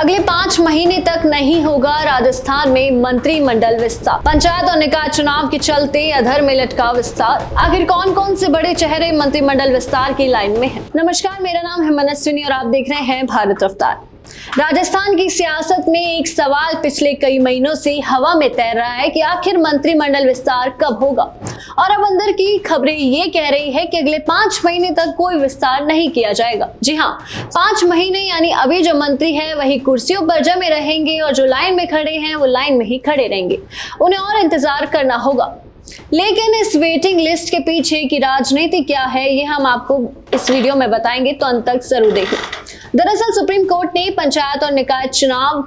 अगले 5 महीने तक नहीं होगा राजस्थान में मंत्रिमंडल विस्तार। पंचायत और निकाय चुनाव के चलते अधर में लटका विस्तार। आखिर कौन कौन से बड़े चेहरे मंत्रिमंडल विस्तार की लाइन में हैं? नमस्कार, मेरा नाम है मनस्विनी और आप देख रहे हैं भारत रफ्तार। राजस्थान की सियासत में एक सवाल पिछले कई महीनों से हवा में तैर रहा है कि आखिर मंत्रिमंडल विस्तार कब होगा। और अब अंदर की खबरें ये कह रही है कि अगले 5 महीने तक कोई विस्तार नहीं किया जाएगा। जी हाँ, 5 महीने यानी अभी जो मंत्री है वही कुर्सियों पर जमे रहेंगे और जो लाइन में खड़े हैं वो लाइन में ही खड़े रहेंगे। उन्हें और इंतजार करना होगा। लेकिन इस वेटिंग लिस्ट के पीछे की राजनीति क्या है, ये हम आपको इस वीडियो में बताएंगे, तो अंत तक जरूर देखें। दरअसल सुप्रीम कोर्ट ने पंचायत और निकाय चुनाव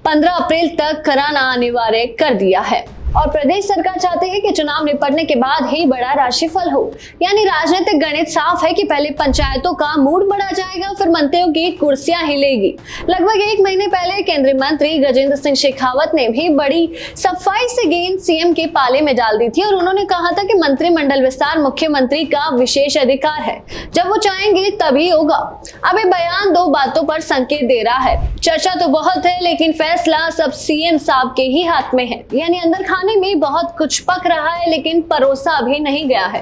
15 अप्रैल तक कराना अनिवार्य कर दिया है और प्रदेश सरकार चाहती है कि चुनाव निपटने के बाद ही बड़ा राशिफल हो। यानी राजनीतिक गणित साफ है कि पहले पंचायतों का मूड बढ़ा जाएगा, फिर मंत्रियों की कुर्सियां हिलेगी। लगभग 1 महीने पहले केंद्रीय मंत्री गजेंद्र सिंह शेखावत ने भी बड़ी सफाई से गेंद सीएम के पाले में डाल दी थी और उन्होंने कहा था कि मंत्रिमंडल विस्तार मुख्यमंत्री का विशेष अधिकार है, जब वो चाहेंगे तभी होगा। अब ये बयान 2 बातों पर संकेत दे रहा है। चर्चा तो बहुत है लेकिन फैसला सब सीएम साहब के ही हाथ में है। यानी अंदर खाने में बहुत कुछ पक रहा है लेकिन परोसा अभी नहीं गया है।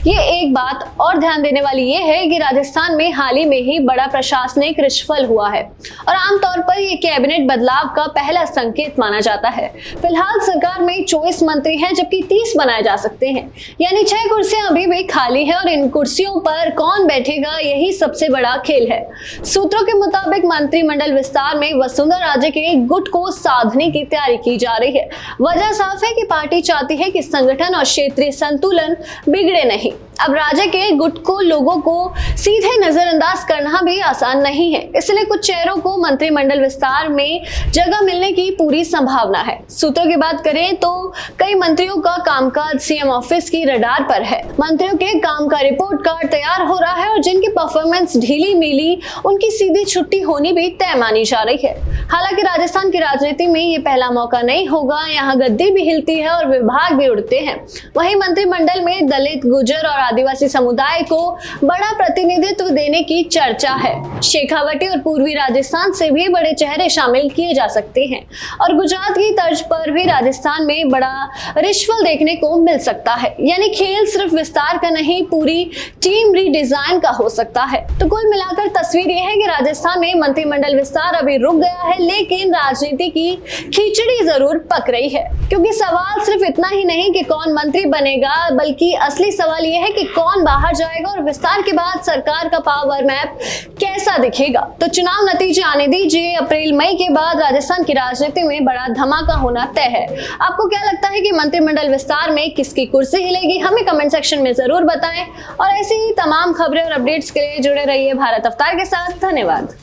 ये एक बात और ध्यान देने वाली ये है कि राजस्थान में हाल ही में ही बड़ा प्रशासनिक रिशफल हुआ है और आमतौर पर ये कैबिनेट बदलाव का पहला संकेत माना जाता है। फिलहाल सरकार में 24 मंत्री हैं जबकि 30 बनाए जा सकते हैं। यानी 6 कुर्सियां अभी भी खाली है और इन कुर्सियों पर कौन बैठेगा यही सबसे बड़ा खेल है। सूत्रों के मुताबिक मंत्रिमंडल विस्तार में वसुंधरा राजे के गुट को साधने की तैयारी की जा रही है। वजह साफ है कि पार्टी चाहती है कि संगठन और क्षेत्रीय संतुलन बिगड़े नहीं। अब राजे के गुट को लोगों को सीधे नजरअंदाज करना भी आसान नहीं है, इसलिए कुछ चेहरों को मंत्रिमंडल विस्तार में जगह मिलने की पूरी संभावना है। सूत्रों की बात करें तो कई मंत्रियों का कामकाज सीएम ऑफिस की रडार पर है। मंत्रियों के काम का रिपोर्ट कार्ड तैयार हो रहा है और जिनकी परफॉर्मेंस ढीली मिली उनकी सीधी छुट्टी होनी भी तय मानी जा रही है। हालांकि राजस्थान की राजनीति में ये पहला मौका नहीं होगा। यहाँ गद्दी भी हिलती है और विभाग भी उड़ते हैं। वहीं मंत्रिमंडल में दलित, गुर्जर और आदिवासी समुदाय को बड़ा प्रतिनिधित्व देने की चर्चा है। शेखावटी और पूर्वी राजस्थान से भी बड़े चेहरे शामिल किए जा सकते हैं और गुजरात की तर्ज पर भी राजस्थान में बड़ा रिशफल देखने को मिल सकता है। यानी खेल सिर्फ विस्तार का नहीं, पूरी टीम रीडिजाइन का हो सकता है। तो कुल मिलाकर तस्वीर यह है कि राजस्थान में मंत्रिमंडल विस्तार अभी रुक गया है लेकिन राजनीति की खिचड़ी जरूर पक रही है, क्योंकि सवाल सिर्फ इतना ही नहीं कि कौन मंत्री बनेगा, बल्कि असली सवाल यह है कि कौन बाहर जाएगा और विस्तार के बाद सरकार का पावर मैप कैसा दिखेगा। तो चुनाव नतीजे आने दीजिए। अप्रैल मई के बाद राजस्थान की राजनीति में बड़ा धमाका होना तय है। आपको क्या लगता है कि मंत्रिमंडल विस्तार में किसकी कुर्सी हिलेगी? हमें कमेंट सेक्शन में जरूर बताएं और ऐसी ही तमाम खबरें और अपडेट्स के लिए जुड़े रहिए भारत रफ्तार के साथ। धन्यवाद।